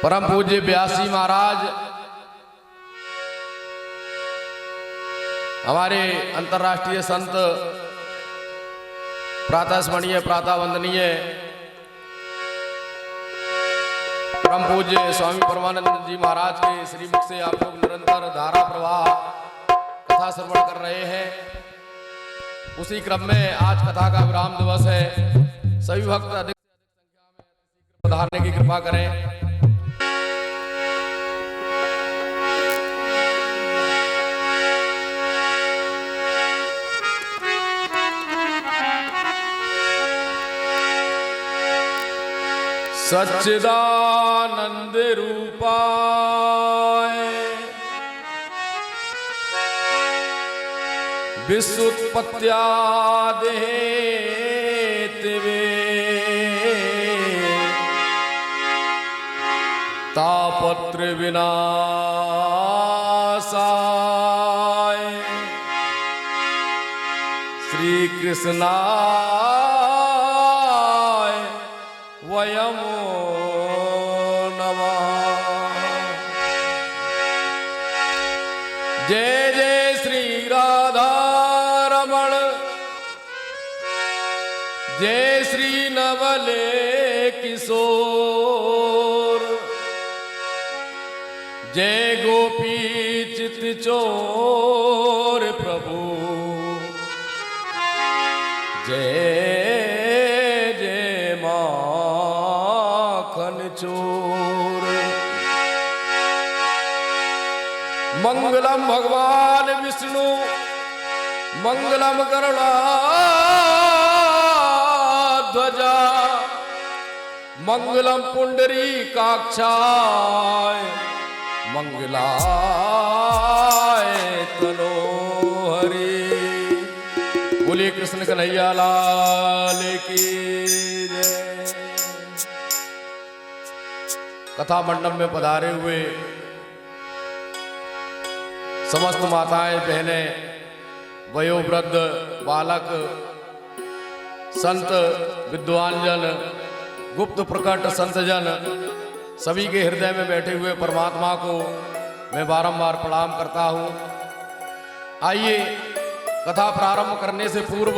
परम पूज्य व्यासी महाराज हमारे अंतर्राष्ट्रीय संत, प्रातः स्मरणीय प्रातः वंदनीय परम पूज्य स्वामी परमानंद जी महाराज के श्रीमुख से आप लोग निरंतर धारा प्रवाह कथा श्रवण कर रहे हैं। उसी क्रम में आज कथा का विराम दिवस है। सभी भक्त अधिक संख्या में पधारने की कृपा करें। सच्चिदानंद रूपाय विश्वोत्पत्त्यादि हेतवे तापत्र विनाशाय श्री कृष्णाय वयम् जय जय श्री राधा रमण, जय श्री नवले किशोर, जय गोपी चित चोर प्रभु, जय जय माखन चोर। मंगलम भगवान विष्णु, मंगलम गरुड़ध्वजा, मंगलम पुंडरीकाक्षाय, मंगलाय तनोहरि। बोलिए कृष्ण कन्हैया लाल की जय। कथा मंडप में पधारे हुए समस्त माताएं बहनें, वयोवृद्ध, बालक, संत, विद्वान जन, गुप्त प्रकट संत जन, सभी के हृदय में बैठे हुए परमात्मा को मैं बारंबार प्रणाम करता हूँ। आइए कथा प्रारंभ करने से पूर्व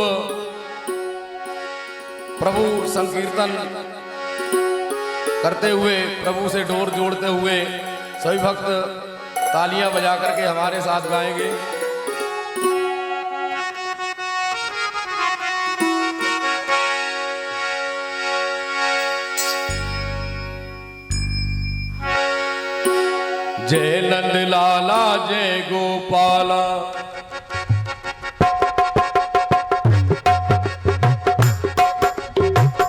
प्रभु संकीर्तन करते हुए, प्रभु से डोर जोड़ते हुए सभी भक्त तालियां बजा करके हमारे साथ गाएंगे। जय नंद लाला जय गोपाला,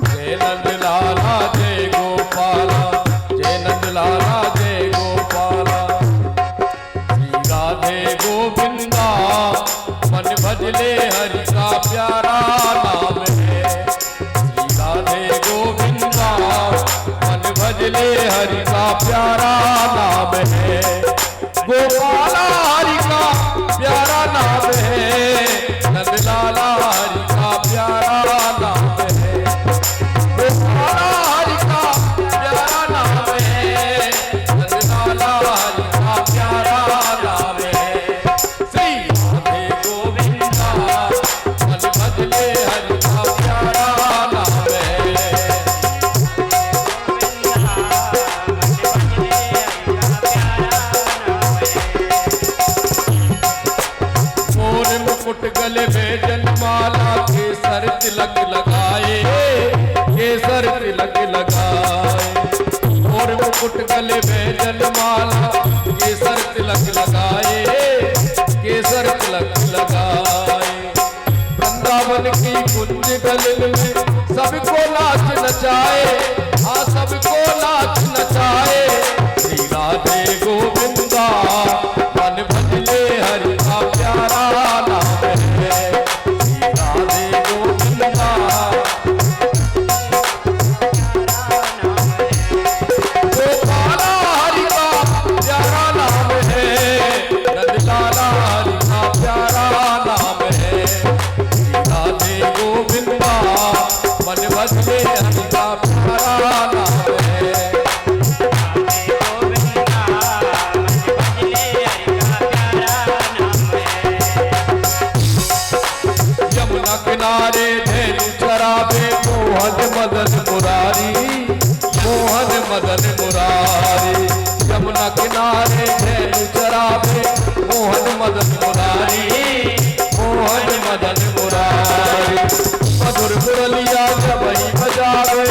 जय नंद लाला जय गोपाला, जय नंद लाला जय गोपाला। राधे गोविंदा मन भजले हरि का प्यारा नाम है। श्री राधे गोविंदा मन भजले हरि का प्यारा नाम है। गोपाला हरि का प्यारा नाम है, नंदलाला हरि का प्यारा नाम है। गोपाला हरि का प्यारा नाम है, नंदलाला हरि का प्यारा नाम है। श्री राधे गोविंदा मन भजले हरि का प्यारा नाम है। मोर मुकुट गले में जलमाला, केसर तिलक लगाए, केसर तिलक लगाए। मोर मुकुट गले में जलमाला, केसर तिलक लगाए, केसर तिलक लगाए। वृंदावन की कुंज गलिन में सबको नाच नचाए, हाँ सबको नाच नचाए। श्री राधे गोविंदा मन भजले हरि का प्यारा नाम है। श्री राधे गोविंदा गोपाला हरि का प्यारा नाम है, नंदलाला हरि का प्यारा नाम है। श्री राधे गोविंदा मन भजले हरि का प्यारा मुरारी, यमुना किनारे धेनु चरावे, मोहन मदन मुरारी, मोहन मदन मुरारी। मधुर मुरलिया जबई बजावे,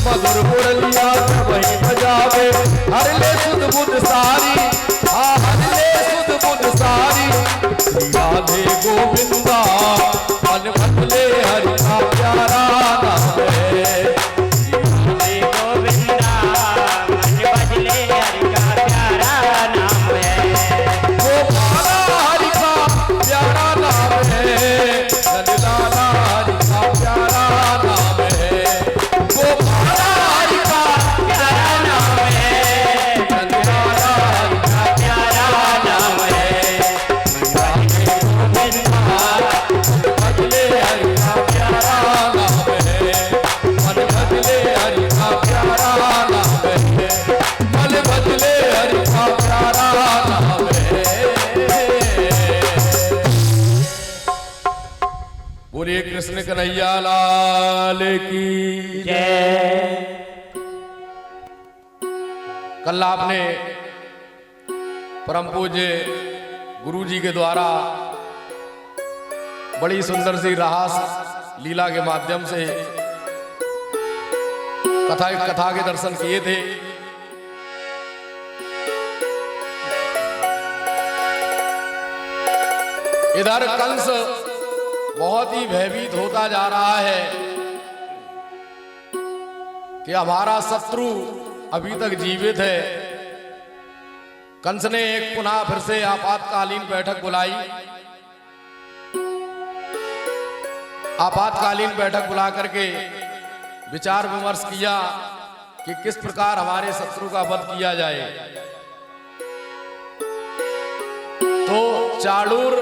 मधुर मुरलिया जबई बजावे, हर ले सुध बुध सारी, हाँ हर ले सुध बुध सारी। राधे गोविंदा मन बदले हरि का प्यारा नाम है, राधे गोविंदा मन बदले हरि का प्यारा नाम है। गोपाला हरि का प्यारा नाम है, नंदलाला हरि का प्यारा नाम है। गोपाला हरि का प्यारा नाम है, नंदलाला हरि का प्यारा नाम है। राधे गोविंदा बदले हरि का प्यारा नाम है, मन बदले हरि का प्यारा नाम है, मन बदले हरि का प्यारा नाम है। बोलिए कृष्ण कन्हैया लाल की जय। कल आपने परम पूज्य गुरु जी के द्वारा बड़ी सुंदर सी रास लीला के माध्यम से कथा के दर्शन किए थे। इधर कंस बहुत ही भयभीत होता जा रहा है कि हमारा शत्रु अभी तक जीवित है। कंस ने एक पुनः फिर से आपातकालीन बैठक बुलाई। आपातकालीन बैठक बुला करके विचार विमर्श किया कि किस प्रकार हमारे शत्रु का वध किया जाए। तो चाणूर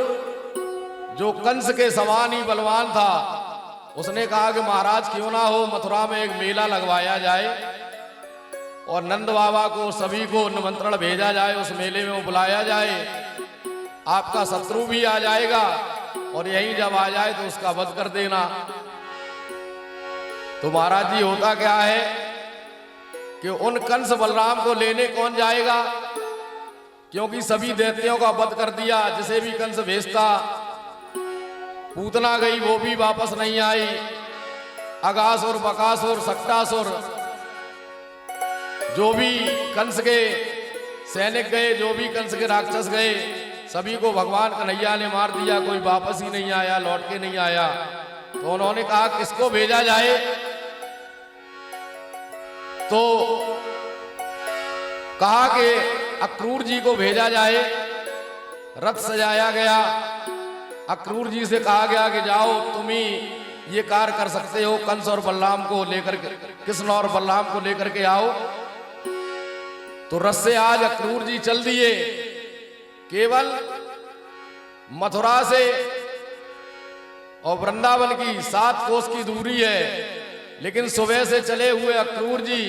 जो कंस के समान ही बलवान था, उसने कहा कि महाराज क्यों ना हो मथुरा में एक मेला लगवाया जाए और नंद बाबा को सभी को निमंत्रण भेजा जाए, उस मेले में वो बुलाया जाए, आपका शत्रु भी आ जाएगा और यहीं जब आ जाए तो उसका वध कर देना। तो महाराज जी होता क्या है कि उन कंस बलराम को लेने कौन जाएगा, क्योंकि सभी दैत्यों का वध कर दिया। जिसे भी कंस भेजता, पूतना गई वो भी वापस नहीं आई। अगासुर, बकासुर, सक्टासुर, जो भी कंस के सैनिक गए, जो भी कंस के राक्षस गए, सभी को भगवान कन्हैया ने मार दिया। कोई वापस ही नहीं आया, लौट के नहीं आया। तो उन्होंने कहा किसको भेजा जाए, तो कहा कि अक्रूर जी को भेजा जाए। रथ सजाया गया, अक्रूर जी से कहा गया कि जाओ तुम ही ये कार्य कर सकते हो, कंस और बलराम को लेकर के, कृष्ण और बलराम को लेकर के आओ। तो रथ से आज अक्रूर जी चल दिए। केवल मथुरा से और वृंदावन की 7 कोस की दूरी है, लेकिन सुबह से चले हुए अक्रूर जी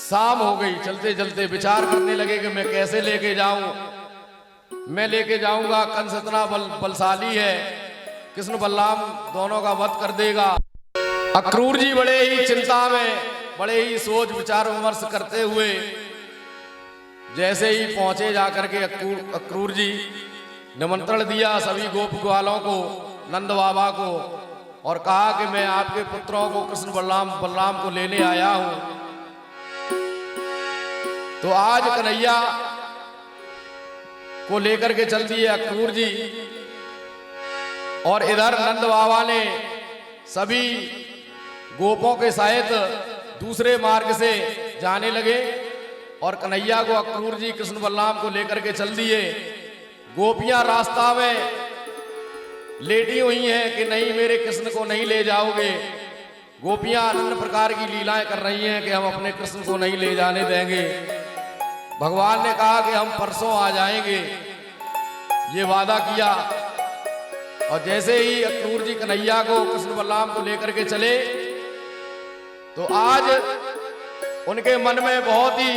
शाम हो गई। चलते चलते विचार करने लगे कि मैं कैसे लेके जाऊं, मैं लेके जाऊंगा, कंस इतना बलशाली है, कृष्ण बलराम दोनों का वध कर देगा। अक्रूर जी बड़े ही चिंता में, बड़े ही सोच विचार विमर्श करते हुए जैसे ही पहुंचे जाकर के अक्रूर जी निमंत्रण दिया सभी गोप ग्वालों को, नंद बाबा को, और कहा कि मैं आपके पुत्रों को कृष्ण बलराम को लेने आया हूं। तो आज कन्हैया को लेकर के चल दिए अक्रूर जी। और इधर नंद बाबा ने सभी गोपों के सहित दूसरे मार्ग से जाने लगे और कन्हैया को अक्रूर जी कृष्ण बलराम को लेकर के चल दिए। गोपियां रास्ता में लेटी हुई हैं कि नहीं मेरे कृष्ण को नहीं ले जाओगे। गोपियां अनन्य प्रकार की लीलाएं कर रही हैं कि हम अपने कृष्ण को नहीं ले जाने देंगे। भगवान ने कहा कि हम परसों आ जाएंगे, ये वादा किया। और जैसे ही अक्रूर जी कन्हैया को कृष्ण बलराम को लेकर के चले, तो आज उनके मन में बहुत ही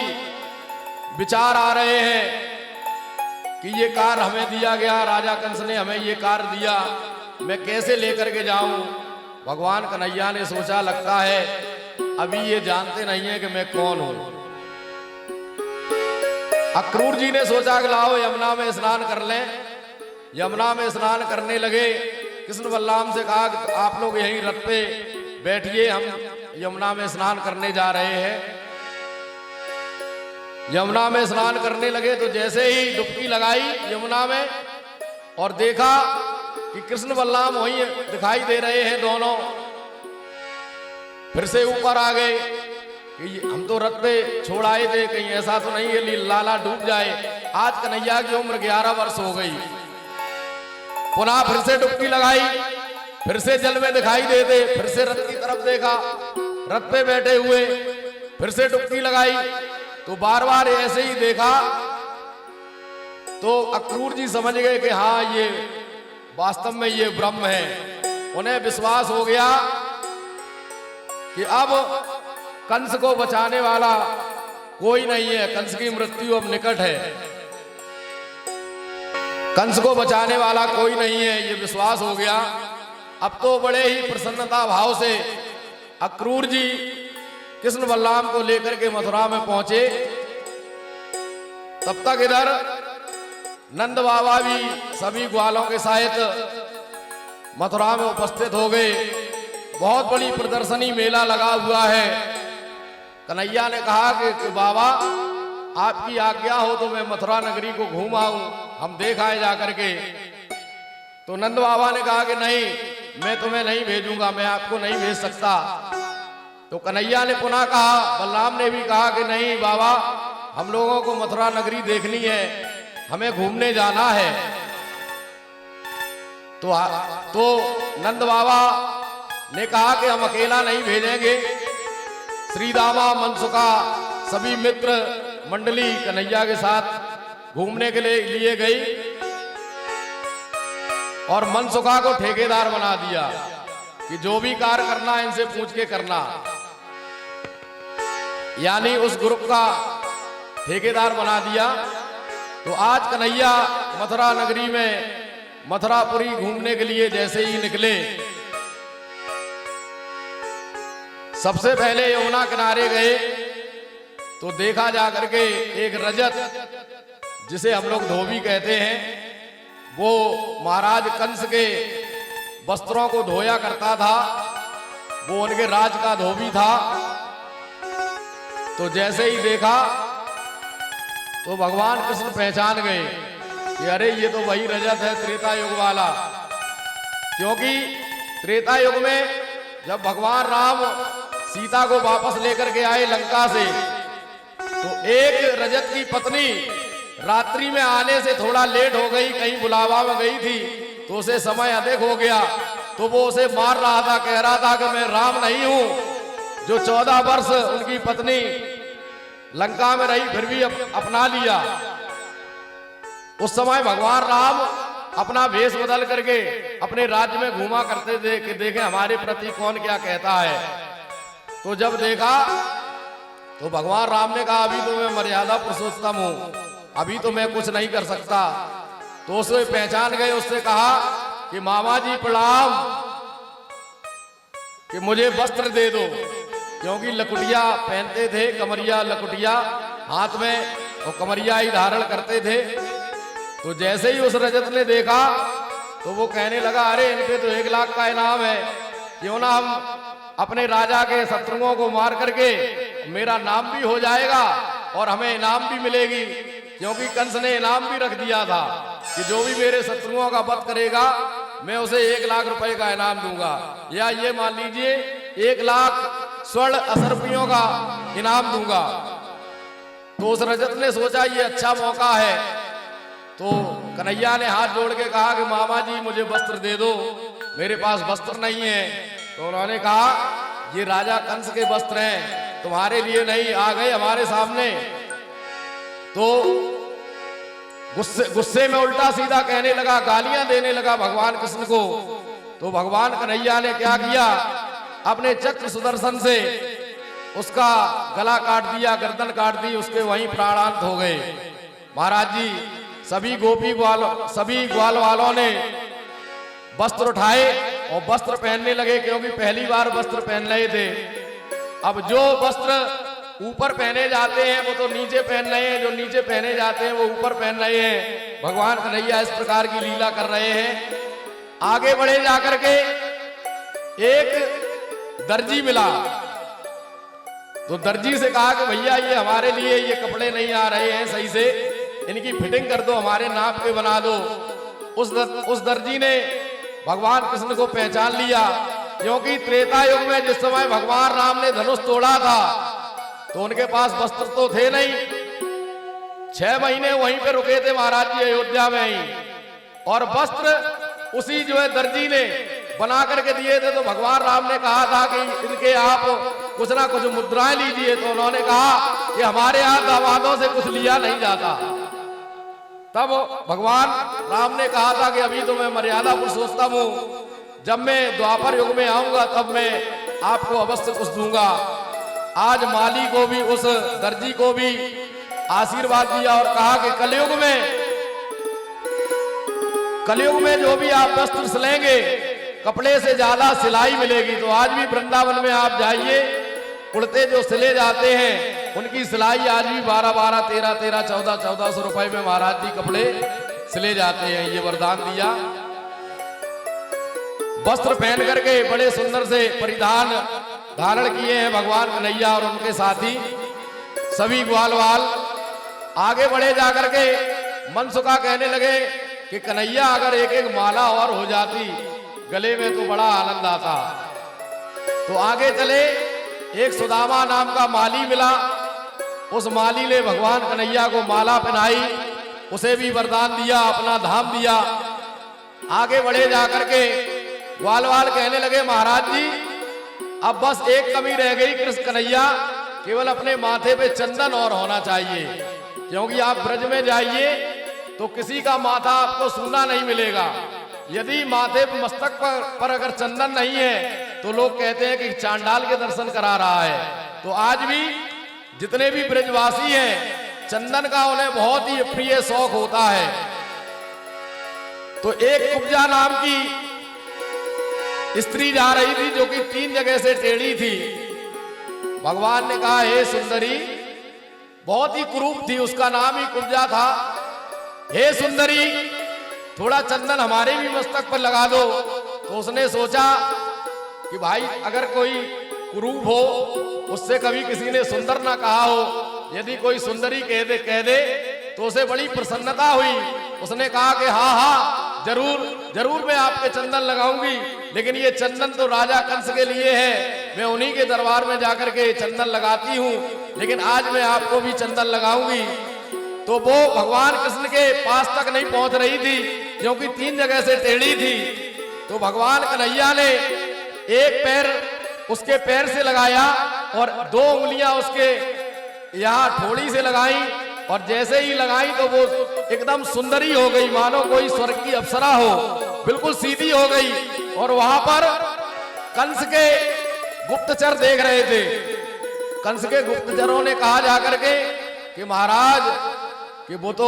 विचार आ रहे हैं कि ये कार्य हमें दिया गया, राजा कंस ने हमें ये कार्य दिया, मैं कैसे लेकर के जाऊं। भगवान कन्हैया ने सोचा लगता है अभी ये जानते नहीं है कि मैं कौन हूं। अक्रूर जी ने सोचा कि लाओ यमुना में स्नान कर लें। यमुना में स्नान करने लगे। कृष्ण बलराम से कहा कि आप लोग यहीं रथ पे बैठिए, हम यमुना में स्नान करने जा रहे हैं। यमुना में स्नान करने लगे तो जैसे ही डुबकी लगाई यमुना में और देखा कि कृष्ण बलराम वहीं दिखाई दे रहे हैं दोनों। फिर से ऊपर आ गए कि हम तो रथ पे छोड़ आए थे, कहीं ऐसा तो नहीं है लाला डूब जाए। आज कन्हैया की उम्र 11 वर्ष हो गई। पुनः फिर से डुबकी लगाई, फिर से जल में दिखाई देते। फिर से रथ की तरफ देखा, रथ पे बैठे हुए। फिर से डुबकी लगाई तो बार बार ऐसे ही देखा। तो अक्रूर जी समझ गए कि हाँ, ये वास्तव में ये ब्रह्म है। उन्हें विश्वास हो गया कि अब कंस को बचाने वाला कोई नहीं है, कंस की मृत्यु अब निकट है, कंस को बचाने वाला कोई नहीं है, ये विश्वास हो गया। अब तो बड़े ही प्रसन्नता भाव से अक्रूर जी कृष्ण बलराम को लेकर के मथुरा में पहुंचे। तब तक इधर नंद बाबा भी सभी ग्वालों के सहित मथुरा में उपस्थित हो गए। बहुत बड़ी प्रदर्शनी मेला लगा हुआ है। कन्हैया ने कहा कि बाबा आपकी आज्ञा हो तो मैं मथुरा नगरी को घूम आऊं, हम देख आए जाकर के। तो नंद बाबा ने कहा कि नहीं, मैं तुम्हें नहीं भेजूंगा, मैं आपको नहीं भेज सकता। तो कन्हैया ने पुनः कहा, बलराम ने भी कहा कि नहीं बाबा, हम लोगों को मथुरा नगरी देखनी है, हमें घूमने जाना है। तो नंद बाबा ने कहा कि हम अकेला नहीं भेजेंगे। श्रीदामा मनसुखा सभी मित्र मंडली कन्हैया के साथ घूमने के लिए गई और मनसुखा को ठेकेदार बना दिया कि जो भी कार्य करना है इनसे पूछ के करना। यानी उस ग्रुप का ठेकेदार बना दिया। तो आज कन्हैया मथुरा नगरी में मथुरापुरी घूमने के लिए जैसे ही निकले, सबसे पहले यमुना किनारे गए तो देखा जा करके एक रजत, जिसे हम लोग धोबी कहते हैं, वो महाराज कंस के वस्त्रों को धोया करता था। वो उनके राज का धोबी था। तो जैसे ही देखा तो भगवान कृष्ण पहचान गए कि अरे ये तो वही रजत है त्रेता युग वाला। क्योंकि त्रेता युग में जब भगवान राम सीता को वापस लेकर के आए लंका से, तो एक रजत की पत्नी रात्रि में आने से थोड़ा लेट हो गई, कहीं बुलावा में गई थी, तो उसे समय अधिक हो गया। तो वो उसे मार रहा था, कह रहा था कि मैं राम नहीं हूं जो 14 वर्ष उनकी पत्नी लंका में रही फिर भी अपना लिया। उस समय भगवान राम अपना वेश बदल करके अपने राज्य में घूमा करते थे कि देखें हमारे प्रति कौन क्या कहता है। तो जब देखा तो भगवान राम ने कहा अभी तो मैं मर्यादा पुरुषोत्तम हूं, अभी तो मैं कुछ नहीं कर सकता। तो उसे पहचान गए, उससे कहा कि मामा जी प्रणाम, कि मुझे वस्त्र दे दो। क्योंकि लकुटिया पहनते थे, कमरिया लकुटिया हाथ में, और कमरिया ही धारण करते थे। तो जैसे ही उस रजत ने देखा तो वो कहने लगा अरे इनके तो 1 लाख का इनाम है, क्यों ना हम अपने राजा के शत्रुओं को मार करके मेरा नाम भी हो जाएगा और हमें इनाम भी मिलेगी। क्योंकि कंस ने इनाम भी रख दिया था कि जो भी मेरे शत्रुओं का वध करेगा मैं उसे 1 लाख रुपए का इनाम दूंगा, या ये मान लीजिए 1 लाख स्वर्ण असरपियों का इनाम दूंगा। तो उस रजत ने सोचा ये अच्छा मौका है। तो कन्हैया ने हाथ जोड़ के कहा कि मामा जी मुझे वस्त्र दे दो, मेरे पास वस्त्र नहीं है। तो उन्होंने कहा ये राजा कंस के वस्त्र हैं, तुम्हारे लिए नहीं। आ गए हमारे सामने तो गुस्से में उल्टा सीधा कहने लगा, गालियां देने लगा भगवान कृष्ण को। तो भगवान कन्हैया ने क्या किया, अपने चक्र सुदर्शन से उसका गला काट दिया, गर्दन काट दी, उसके वहीं प्राणांत हो गए। महाराज जी सभी ग्वाल वालों ने वस्त्र उठाए और वस्त्र पहनने लगे, क्योंकि पहली बार वस्त्र पहन रहे थे। अब जो वस्त्र ऊपर पहने जाते हैं वो तो नीचे पहन रहे हैं, जो नीचे पहने जाते हैं वो ऊपर पहन रहे हैं। भगवान कन्हैया इस प्रकार की लीला कर रहे हैं। आगे बढ़े जाकर के एक दर्जी मिला, तो दर्जी से कहा कि भैया ये हमारे लिए ये कपड़े नहीं आ रहे हैं सही से, इनकी फिटिंग कर दो, हमारे नाप के बना दो। उस दर्जी ने भगवान कृष्ण को पहचान लिया, क्योंकि त्रेता युग में जिस समय भगवान राम ने धनुष तोड़ा था तो उनके पास वस्त्र तो थे नहीं। 6 महीने वहीं पे रुके थे महाराज जी अयोध्या में ही, और वस्त्र उसी जो है दर्जी ने बना करके दिए थे। तो भगवान राम ने कहा था कि इनके आप कुछ ना कुछ मुद्राएं लीजिए, तो उन्होंने कहा कि हमारे यहाँ दामादों से कुछ लिया नहीं जाता। तब भगवान राम ने कहा था कि अभी तो मैं मर्यादा पुरुषोत्तम हूं, जब मैं द्वापर युग में आऊंगा तब मैं आपको अवश्य कुछ दूंगा। आज माली को भी, उस दर्जी को भी आशीर्वाद दिया और कहा कि कलयुग में जो भी आप वस्त्र सिलेंगे कपड़े से ज्यादा सिलाई मिलेगी। तो आज भी वृंदावन में आप जाइए, कुर्ते जो सिले जाते हैं उनकी सिलाई आज भी 12-12, 13-13, 1400 रुपए में महाराज जी कपड़े सिले जाते हैं। ये वरदान दिया। वस्त्र पहन करके बड़े सुंदर से परिधान धारण किए हैं भगवान कन्हैया और उनके साथी सभी ग्वालवाल। आगे बढ़े जाकर के मनसुखा कहने लगे कि कन्हैया अगर एक एक माला और हो जाती गले में तो बड़ा आनंद आता। तो आगे चले, एक सुदामा नाम का माली मिला, उस माली ने भगवान कन्हैया को माला पहनाई, उसे भी वरदान दिया, अपना धाम दिया। आगे बढ़े जाकर के ग्वालवाल कहने लगे महाराज जी अब बस एक कमी रह गई कृष्ण कन्हैया, केवल अपने माथे पे चंदन और होना चाहिए, क्योंकि आप ब्रज में जाइए तो किसी का माथा आपको सूना नहीं मिलेगा। यदि माथे मस्तक पर अगर चंदन नहीं है तो लोग कहते हैं कि चांडाल के दर्शन करा रहा है। तो आज भी जितने भी ब्रजवासी हैं चंदन का उन्हें बहुत ही प्रिय शौक होता है। तो एक कुब्जा नाम की स्त्री जा रही थी जो कि 3 जगह से टेढ़ी थी। भगवान ने कहा हे सुंदरी, बहुत ही कुरूप थी, उसका नाम ही कुब्जा था। हे सुंदरी, थोड़ा चंदन हमारे भी मस्तक पर लगा दो। तो उसने सोचा कि भाई अगर कोई कुरूप हो, उससे कभी किसी ने सुंदर ना कहा हो, यदि कोई सुंदरी कह दे तो उसे बड़ी प्रसन्नता हुई। उसने कहा कि हाँ हाँ जरूर मैं आपके चंदन लगाऊंगी, लेकिन ये चंदन तो राजा कंस के लिए है, मैं उन्हीं के दरबार में जाकर के चंदन लगाती हूँ, लेकिन आज मैं आपको भी चंदन लगाऊंगी। तो वो भगवान कृष्ण के पास तक नहीं पहुंच रही थी, क्योंकि 3 जगह से टेढ़ी थी। तो भगवान कन्हैया ने एक पैर उसके पैर से लगाया और 2 उंगलियां उसके यहाँ ठोड़ी से लगाई, और जैसे ही लगाई तो वो एकदम सुंदरी हो गई, मानो कोई स्वर्ग की अप्सरा हो, बिल्कुल सीधी हो गई। और वहां पर कंस के गुप्तचर देख रहे थे। कंस के गुप्तचरों ने कहा जाकर के कि महाराज कि वो तो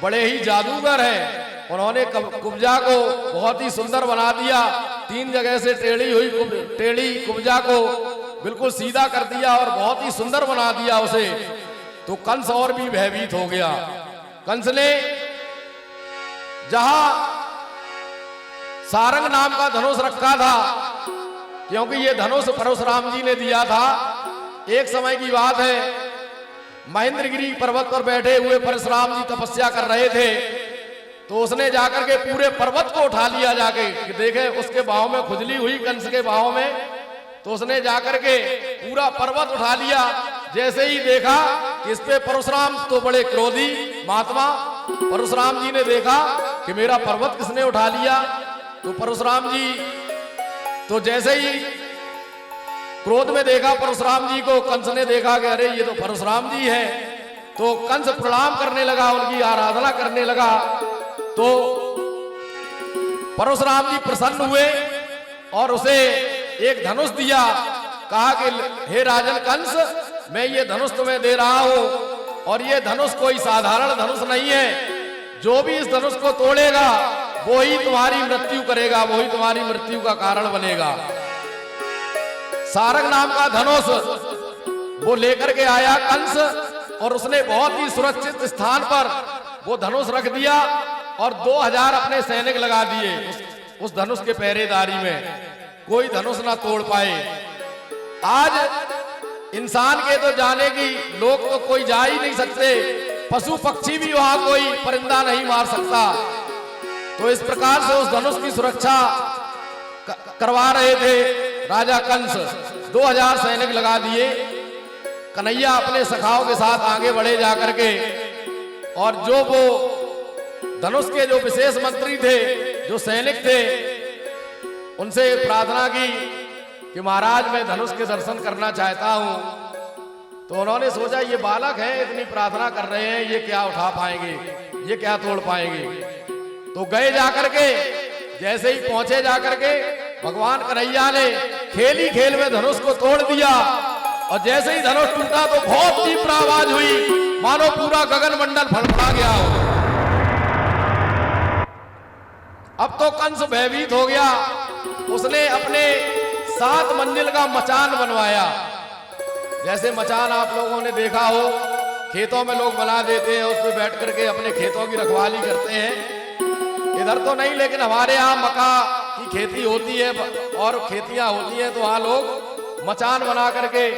बड़े ही जादूगर हैं, उन्होंने कुब्जा को बहुत ही सुंदर बना दिया, 3 जगह से टेढ़ी कुब्जा को बिल्कुल सीधा कर दिया और बहुत ही सुंदर बना दिया उसे। तो कंस और भी भयभीत हो गया। कंस ने जहां सारंग नाम का धनुष रखा था, क्योंकि ये धनुष परशुराम जी ने दिया था। एक समय की बात है, महेंद्रगिरी पर्वत पर बैठे हुए परशुराम जी तपस्या कर रहे थे। तो उसने जाकर के पूरे पर्वत को उठा लिया जाके, कि देखे उसके बाहों में खुजली हुई कंस के बाहों में। तो उसने जाकर के पूरा पर्वत उठा लिया। जैसे ही देखा कि इस पे परशुराम तो बड़े क्रोधी महात्मा, परशुराम जी ने देखा कि मेरा पर्वत किसने उठा लिया। तो परशुराम जी तो जैसे ही क्रोध में देखा परशुराम जी को, कंस ने देखा कि अरे ये तो परशुराम जी है। तो कंस प्रणाम करने लगा, उनकी आराधना करने लगा। तो परशुराम जी प्रसन्न हुए और उसे एक धनुष दिया। कहा कि हे राजन कंस, मैं ये धनुष तुम्हें दे रहा हूं, और ये धनुष कोई साधारण धनुष नहीं है। जो भी इस धनुष को तोड़ेगा वो ही तुम्हारी मृत्यु करेगा, वो ही तुम्हारी मृत्यु का कारण बनेगा। सारंग नाम का धनुष वो लेकर के आया कंस, और उसने बहुत ही सुरक्षित स्थान पर वो धनुष रख दिया और 2000 अपने सैनिक लगा दिए उस धनुष के पहरेदारी में, कोई धनुष ना तोड़ पाए। आज इंसान के तो जाने की लोग तो कोई जा ही नहीं सकते, पशु पक्षी भी वहां कोई परिंदा नहीं मार सकता। तो इस प्रकार से उस धनुष की सुरक्षा करवा रहे थे राजा कंस। 2000 सैनिक लगा दिए। कन्हैया अपने सखाओं के साथ आगे बढ़े जाकर के, और जो वो धनुष के जो विशेष मंत्री थे, जो सैनिक थे, उनसे प्रार्थना की कि महाराज मैं धनुष के दर्शन करना चाहता हूं। तो उन्होंने सोचा ये बालक है, इतनी प्रार्थना कर रहे हैं, ये क्या उठा पाएंगे, ये क्या तोड़ पाएंगे। तो गए जाकर के, जैसे ही पहुंचे जाकर के, भगवान कन्हैया ने खेल ही खेल में धनुष को तोड़ दिया, और जैसे ही धनुष टूटा तो बहुत तीव्र आवाज हुई, मानो पूरा गगन मंडल फड़फड़ा गया हो। अब तो कंस भयभीत हो गया। उसने अपने 7 मंजिल का मचान बनवाया। जैसे मचान आप लोगों ने देखा हो, खेतों में लोग बना देते हैं, उस पर बैठ करके अपने खेतों की रखवाली करते हैं। इधर तो नहीं, लेकिन हमारे यहाँ मक्का की खेती होती है और खेतियां होती हैं, तो वहां लोग मचान बना करके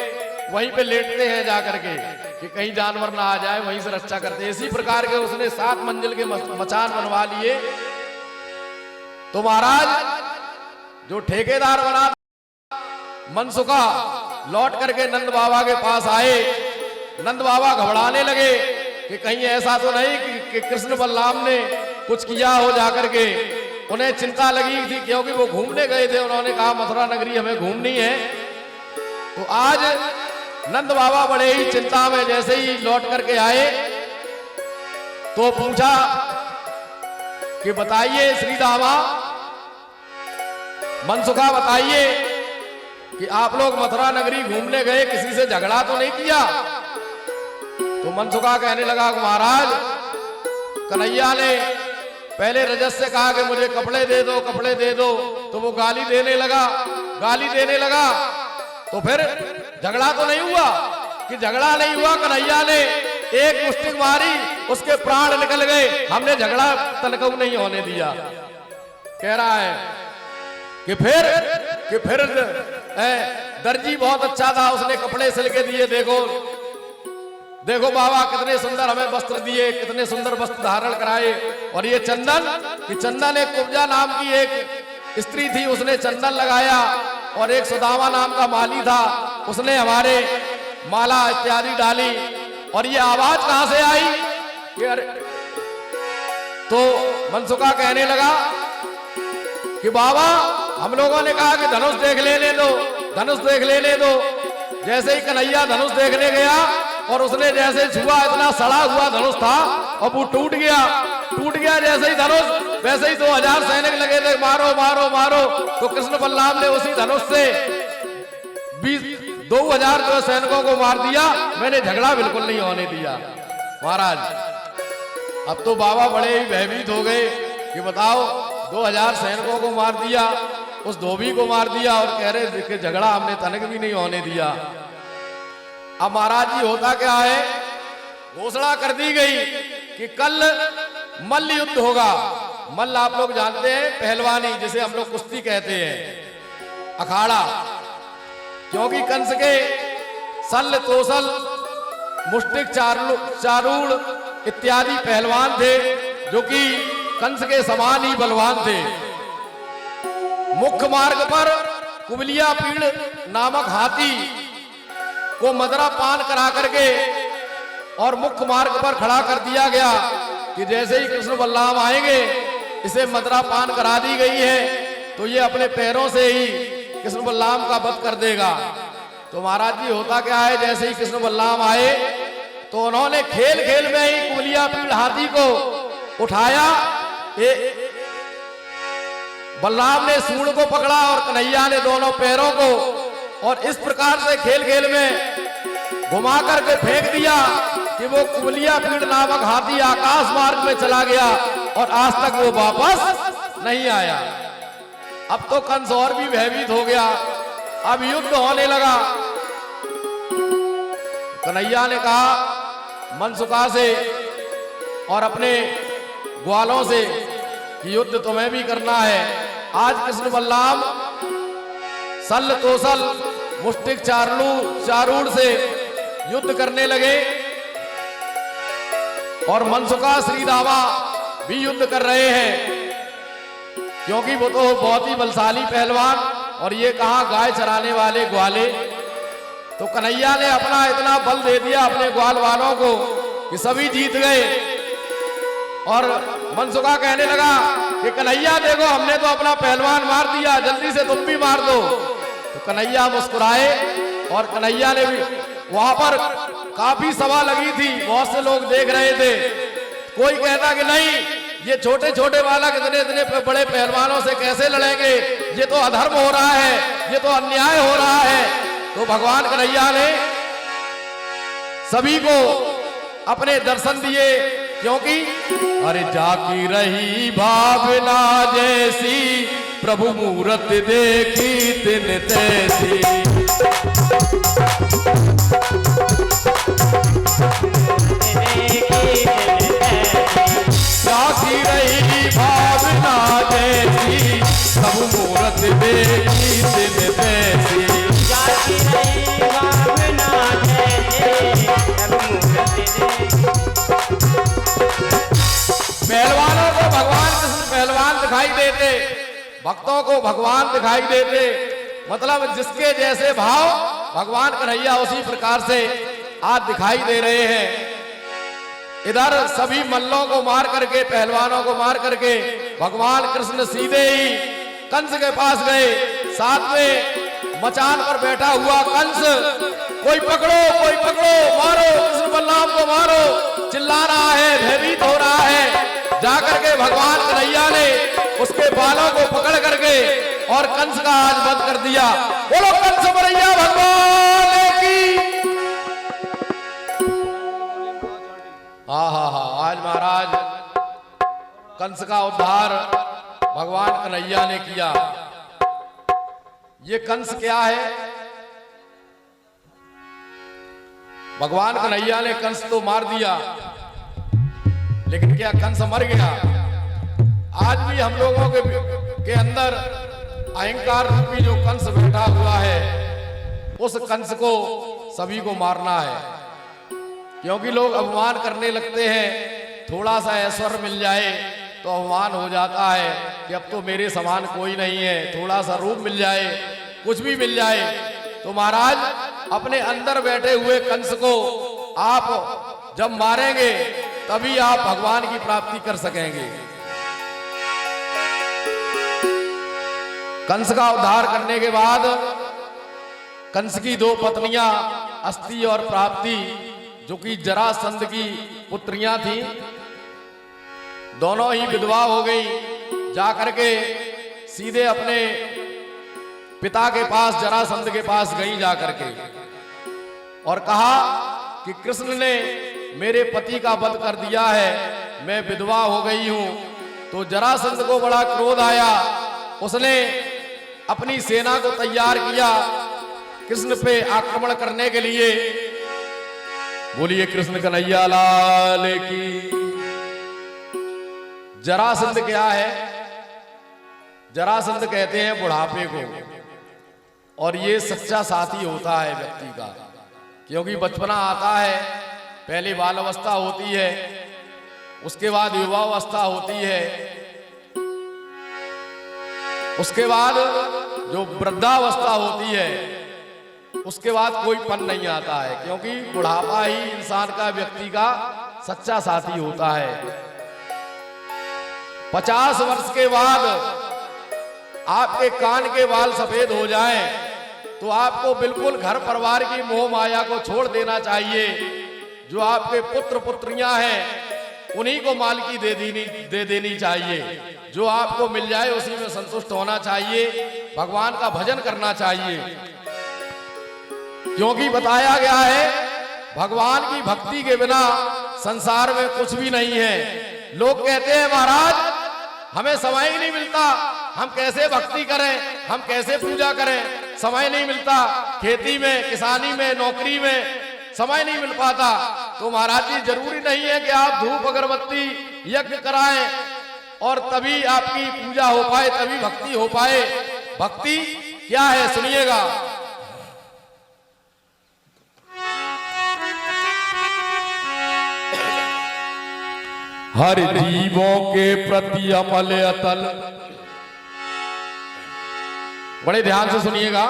वहीं पे लेटते हैं जाकर के कि कहीं जानवर ना आ जाए, वहीं से रक्षा करते हैं। इसी प्रकार के उसने 7 मंजिल के मचान बनवा लिए। तो महाराज जो ठेकेदार बना मनसुखा लौट करके नंद बाबा के पास आए। नंद बाबा घबराने लगे कि कहीं ऐसा तो नहीं कि कृष्ण बलराम ने कुछ किया हो जाकर के। उन्हें चिंता लगी थी, क्योंकि वो घूमने गए थे। उन्होंने कहा मथुरा नगरी हमें घूमनी है। तो आज नंद बाबा बड़े ही चिंता में जैसे ही लौट करके आए तो पूछा कि बताइए श्रीदामा, मनसुखा बताइए कि आप लोग मथुरा नगरी घूमने गए, किसी से झगड़ा तो नहीं किया? तो मनसुखा कहने लगा महाराज, कन्हैया ने पहले रजत से कहा कि मुझे कपड़े दे दो, कपड़े दे दो, तो वो गाली देने लगा। तो फिर झगड़ा तो नहीं हुआ? कि झगड़ा नहीं हुआ, कन्हैया ने एक मुष्टि मारी, उसके प्राण निकल गए, हमने झगड़ा तनकऊ नहीं होने दिया। कह रहा है कि फिर दर्जी बहुत अच्छा था, उसने कपड़े सिल के दिए। देखो बाबा कितने सुंदर हमें वस्त्र दिए, कितने सुंदर वस्त्र धारण कराए। और ये चंदन एक कुब्जा नाम की एक स्त्री थी, उसने चंदन लगाया। और एक सुदामा नाम का माली था, उसने हमारे माला इत्यादि डाली। और ये आवाज कहां से आई कि अरे, तो मनसुखा कहने लगा कि बाबा हम लोगों ने कहा कि धनुष देख लेने दो। जैसे ही कन्हैया धनुष देखने गया और उसने जैसे छुआ, इतना सड़ा हुआ धनुष था और वो टूट गया। जैसे ही धनुष, वैसे ही 2000 सैनिक लगे थे, मारो। तो कृष्ण बलराम ने उसी धनुष से 2000 जो सैनिकों को मार दिया। मैंने झगड़ा बिल्कुल नहीं होने दिया। महाराज अब तो बाबा बड़े ही भयभीत हो गए कि बताओ 2000 सैनिकों को मार दिया, उस धोबी को मार दिया, और कह रहे कि झगड़ा हमने तनक भी नहीं होने दिया। अब महाराज जी होता क्या है, घोषणा कर दी गई कि कल मल्ल युद्ध होगा। मल्ल आप लोग जानते हैं, पहलवानी, जिसे हम लोग कुश्ती कहते हैं, अखाड़ा। क्योंकि कंस के शल्य, तोसल, मुष्टिक, चारूढ़ इत्यादि पहलवान थे, जो कि कंस के समान ही बलवान थे। मुख्य मार्ग पर कुबलिया पीड़ नामक हाथी को मदरा पान करा करके और मुख्य मार्ग पर खड़ा कर दिया गया कि जैसे ही कृष्ण बलराम आएंगे, इसे मदरा पान करा दी गई है, तो ये अपने पैरों से ही कृष्ण बलराम का वध कर देगा। तो महाराज जी होता क्या है, जैसे ही कृष्ण बलराम आए तो उन्होंने खेल खेल में ही कुबलिया पीड़ हाथी को उठाया। बलराम ने सूंड को पकड़ा और कन्हैया ने दोनों पैरों को, और इस प्रकार से खेल खेल में घुमा करके फेंक दिया कि वो कुबलिया पीड़ नामक हाथी आकाश मार्ग में चला गया और आज तक वो वापस नहीं आया। अब तो कंस और भी भयभीत हो गया। अब युद्ध होने लगा। कन्हैया ने कहा मनसुखा से और अपने ग्वालों से कि युद्ध तुम्हें भी करना है। आज कृष्ण बलराम सल तोसल मुष्टिक चारूढ़ से युद्ध करने लगे और मनसुखा श्रीदामा भी युद्ध कर रहे हैं, क्योंकि वो तो बहुत ही बलशाली पहलवान और ये कहा गाय चराने वाले ग्वाले। तो कन्हैया ने अपना इतना बल दे दिया अपने ग्वाल वालों को कि सभी जीत गए। और मनसुखा कहने लगा कि कन्हैया देखो, हमने तो अपना पहलवान मार दिया, जल्दी से तुम भी मार दो। तो कन्हैया मुस्कुराए और कन्हैया ने भी, वहां पर काफी सभा लगी थी, बहुत से लोग देख रहे थे। कोई कहता कि नहीं, ये छोटे छोटे बालक इतने इतने बड़े पहलवानों से कैसे लड़ेंगे, ये तो अधर्म हो रहा है, ये तो अन्याय हो रहा है। तो भगवान कन्हैया ने सभी को अपने दर्शन दिए, क्योंकि अरे जाकी रही भावना जैसी, प्रभु मूरत देखी तिन तैसी। जाकी रही भावना जैसी, प्रभु मूरत देखी तिन तैसी। जाती रही भावना जैसी, प्रभु मूरत देखी। पहलवानों को भगवान कृष्ण पहलवान दिखाई देते, भक्तों को भगवान दिखाई देते, मतलब जिसके जैसे भाव भगवान कन्हैया उसी प्रकार से आज दिखाई दे रहे हैं। इधर सभी मल्लों को मार करके, पहलवानों को मार करके भगवान कृष्ण सीधे ही कंस के पास गए। साथ में मचान पर बैठा हुआ कंस, कोई पकड़ो कोई पकड़ो, मारो कृष्ण बलराम को मारो, चिल्ला रहा है, भयभीत हो रहा है। जाकर के भगवान कन्हैया ने उसके बालों को पकड़ करके और कंस का आज वध कर दिया। बोलो कंस बरैया भगवान की। हाँ, आज महाराज कंस का उद्धार भगवान कन्हैया ने किया। ये कंस क्या है? भगवान कन्हैया ने कंस तो मार दिया, लेकिन क्या कंस मर गया? आज भी हम लोगों के अंदर अहंकार रूपी जो कंस बैठा हुआ है, उस कंस को सभी को मारना है। क्योंकि लोग अपमान करने लगते हैं, थोड़ा सा ऐश्वर्य मिल जाए तो अपमान हो जाता है कि अब तो मेरे समान कोई नहीं है। थोड़ा सा रूप मिल जाए, कुछ भी मिल जाए, तो महाराज अपने अंदर बैठे हुए कंस को आप जब मारेंगे तभी आप भगवान की प्राप्ति कर सकेंगे। कंस का उद्धार करने के बाद कंस की दो पत्नियां अस्ति और प्राप्ति, जो कि जरासंध की पुत्रियां थीं, दोनों ही विधवा हो गई। जाकर के सीधे अपने पिता के पास, जरासंध के पास गई जाकर के और कहा कि कृष्ण ने मेरे पति का वध कर दिया है, मैं विधवा हो गई हूं। तो जरासंध को बड़ा क्रोध आया, उसने अपनी सेना को तैयार किया कृष्ण पे आक्रमण करने के लिए। बोलिए कृष्ण कन्हैया लाल की। जरासंध क्या है? जरासंध कहते हैं बुढ़ापे को, और ये सच्चा साथी होता है व्यक्ति का। क्योंकि बचपना आता है, पहले बाल अवस्था होती है, उसके बाद युवावस्था होती है, उसके बाद जो वृद्धावस्था होती है, उसके बाद कोई पन नहीं आता है। क्योंकि बुढ़ापा ही इंसान का, व्यक्ति का सच्चा साथी होता है। 50 वर्ष के बाद आपके कान के बाल सफेद हो जाएं, तो आपको बिल्कुल घर परिवार की मोह माया को छोड़ देना चाहिए। जो आपके पुत्र पुत्रियां हैं उन्हीं को मालकी दे देनी चाहिए। जो आपको मिल जाए उसी में संतुष्ट होना चाहिए, भगवान का भजन करना चाहिए। क्योंकि बताया गया है भगवान की भक्ति के बिना संसार में कुछ भी नहीं है। लोग कहते हैं महाराज हमें समय ही नहीं मिलता, हम कैसे भक्ति करें, हम कैसे पूजा करें। समय नहीं मिलता, खेती में, किसानी में, नौकरी में समय नहीं मिल पाता, तो महाराज जी जरूरी नहीं है कि आप धूप अगरबत्ती यज्ञ कराएं और तभी आपकी पूजा हो पाए, तभी भक्ति हो पाए। भक्ति क्या है सुनिएगा। हर जीवों के प्रति अमल अतल, बड़े ध्यान से सुनिएगा।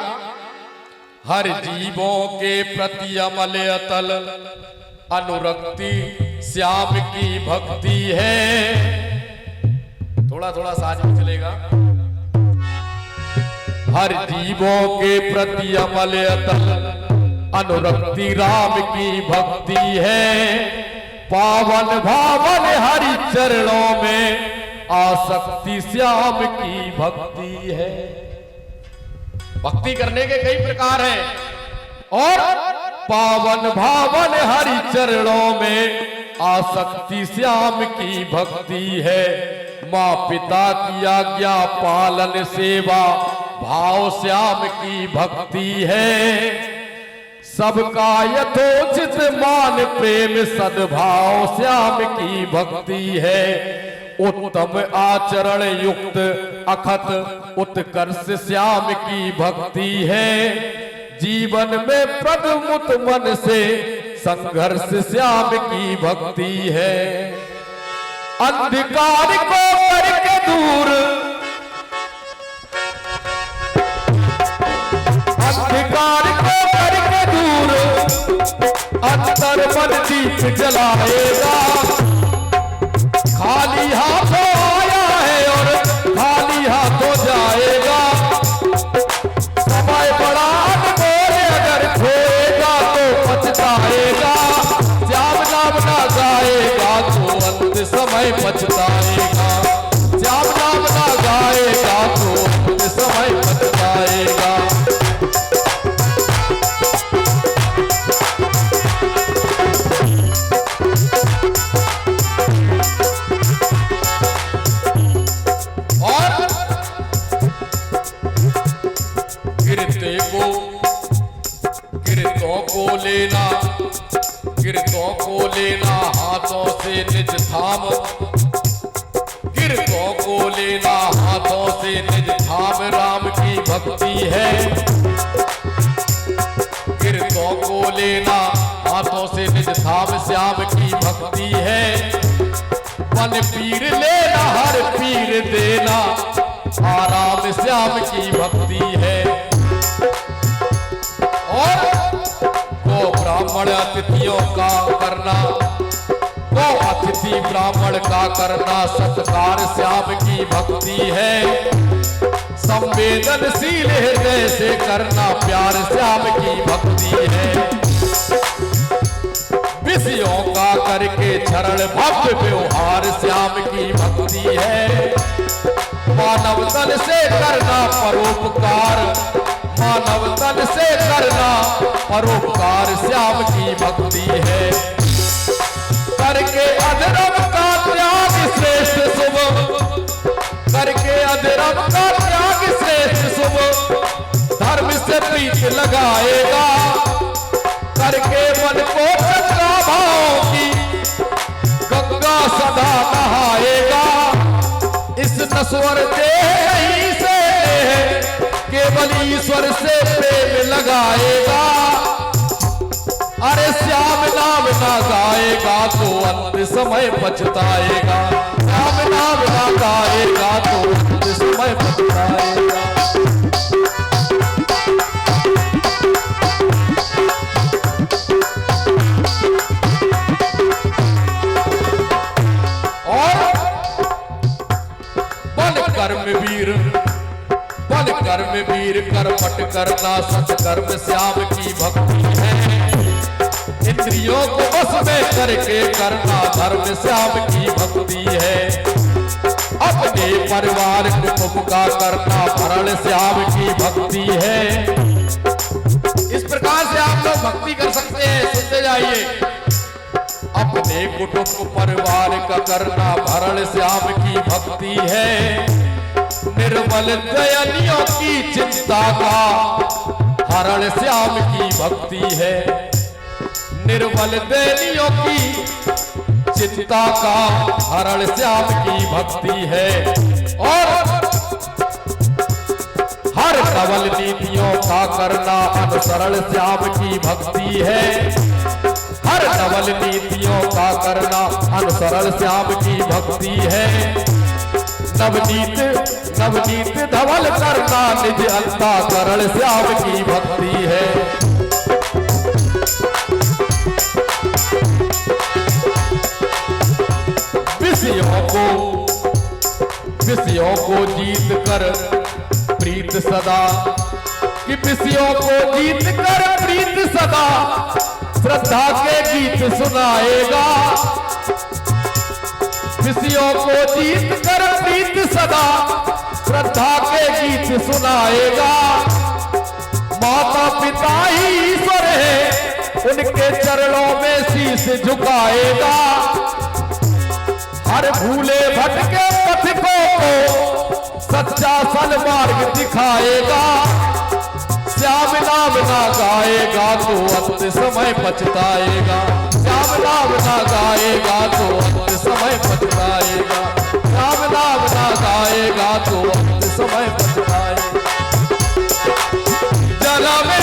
हर जीवों के प्रति अमल अतल अनुरक्ति श्याम की भक्ति है। थोड़ा थोड़ा साज में चलेगा। हर जीवों के प्रति अमल अतल अनुरक्ति राम की भक्ति है। पावन भावन हरि चरणों में आसक्ति श्याम की भक्ति है। भक्ति करने के कई प्रकार हैं और पावन भावन हरि चरणों में आसक्ति श्याम की भक्ति है। माँ पिता की आज्ञा पालन सेवा भाव श्याम की भक्ति है। सबका यथोचित मान प्रेम सद्भाव श्याम की भक्ति है। उत्तम आचरण युक्त अखत उत्कर्ष श्याम की भक्ति है। जीवन में प्रदमुत मन से संघर्ष श्याम की भक्ति है। अंधकार को करके दूर, अंधकार को करके दूर अंतर मन दीप जलाएगा। खाली हाथों आया है और खाली हाथों जाएगा। समय बड़ा अनमोल अगर खोएगा तो पछताएगा। श्याम नाम ना गाएगा तो अंत समय पछताएगा। श्याम नाम ना गाएगा तो अंत समय पछताएगा। गिरतों को लेना हाथों से निज थाम। गिरतों को लेना हाथों से निज थाम राम की भक्ति है। गिरतों को लेना हाथों से निज थाम श्याम की भक्ति है। वन पीर लेना हर पीर देना आराम श्याम की भक्ति है। और वो ब्राह्मण अतिथियों का करना, वो अतिथि ब्राह्मण का करना सत्कार श्याम की भक्ति है। संवेदनशील हृदय से करना प्यार श्याम की भक्ति है। विषयों का करके चरण भव्य व्यवहार श्याम की भक्ति है। मानव तन से करना परोपकार, मानव तन से करना परोपकार श्याम की भक्ति है। करके अधर्म का त्याग श्रेष्ठ शुभ, करके अधर्म का त्याग श्रेष्ठ शुभ धर्म से प्रीत लगाएगा। करके मन को गंगा भाव की गंगा सदा नहाएगा। इस नश्वर देह नहीं से केवल ईश्वर से प्रेम लगाएगा। अरे श्याम नाम ना गाएगा तो अंत समय पछताएगा। श्याम नाम ना गाएगा तो अंत समय पछताएगा। और बल कर्म वीर, बल कर्म वीर कर्मठ करना सत्कर्म श्याम की भक्ति है। इंद्रियों को बस में करके करना धर्म श्याम की भक्ति है। अपने परिवार कुटुंब का करना भरण श्याम की भक्ति है। इस प्रकार से आप लोग भक्ति कर सकते हैं, सुनते जाइए। अपने कुटुंब परिवार का करना भरण श्याम की भक्ति है। निर्मल दयनियों की चिंता का हरण श्याम की भक्ति है। निर्बल देनियों की चिंता का हरण श्याम की भक्ति है। और हर कवल नीतियों का करना अनुसरण श्याम की भक्ति है। हर कवल नीतियों का करना अनुसरण श्याम की भक्ति है। नवनीत नवनीत धवल करना निज अंतःकरण श्याम की भक्ति है। विषयों को जीत कर प्रीत सदा, कि विषयों को जीत कर प्रीत सदा श्रद्धा के गीत सुनाएगा। विषयों को जीत कर प्रीत सदा श्रद्धा के गीत सुनाएगा। माता पिता ही ईश्वर है, उनके चरणों में शीश झुकाएगा। हर भूले भटके पथिकों को सच्चा सन्मार्ग दिखाएगा। श्याम नाम ना गाएगा तो अंत समय पछताएगा। श्याम नाम ना गाएगा तो अंत समय पछताएगा। श्याम नाम ना गाएगा तो अंत समय पछताएगा। जला में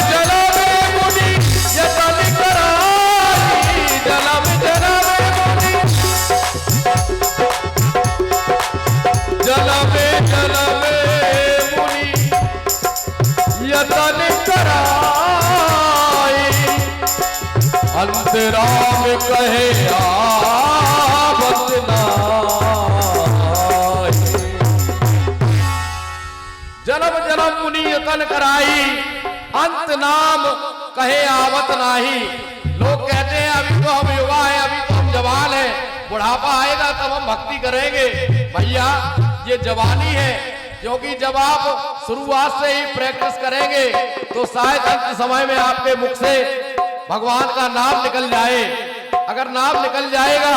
मुनि ये तन कराई, जला में मुनि, जला में मुनि यतन कराई। अंतराम कहे आवत नाहि। जन्म जन्म मुनि यतन कराई, अंत नाम कहे आवत नाही। लोग कहते हैं अभी तो हम युवा हैं, अभी तो हम जवान हैं, बुढ़ापा आएगा तब हम भक्ति करेंगे। भैया ये जवानी है, क्योंकि जब आप शुरुआत से ही प्रैक्टिस करेंगे तो शायद अंत समय में आपके मुख से भगवान का नाम निकल जाए। अगर नाम निकल जाएगा,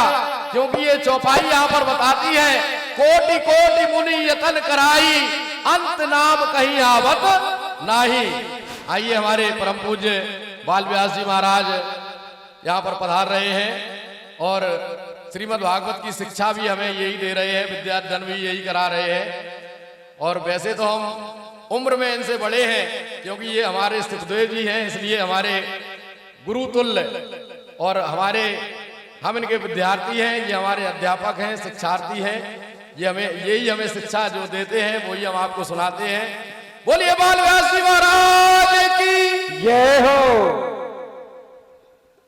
क्योंकि ये चौपाई यहाँ पर बताती है, कोटि कोटि मुनि यतन कराई, अंत नाम कहीं आवत नाही। आइए हमारे परम पूज्य बाल व्यास जी महाराज यहाँ पर पधार रहे हैं और श्रीमद् भागवत की शिक्षा भी हमें यही दे रहे हैं, विद्यादान भी यही करा रहे हैं। और वैसे तो हम उम्र में इनसे बड़े हैं, क्योंकि ये हमारे सुखदेव जी हैं, इसलिए हमारे गुरुतुल्य, और हम इनके विद्यार्थी हैं, ये हमारे अध्यापक हैं, शिक्षार्थी हैं। यही हमें शिक्षा जो देते हैं वही हम आपको सुनाते हैं। बोलिए बाल व्यास जी महाराज।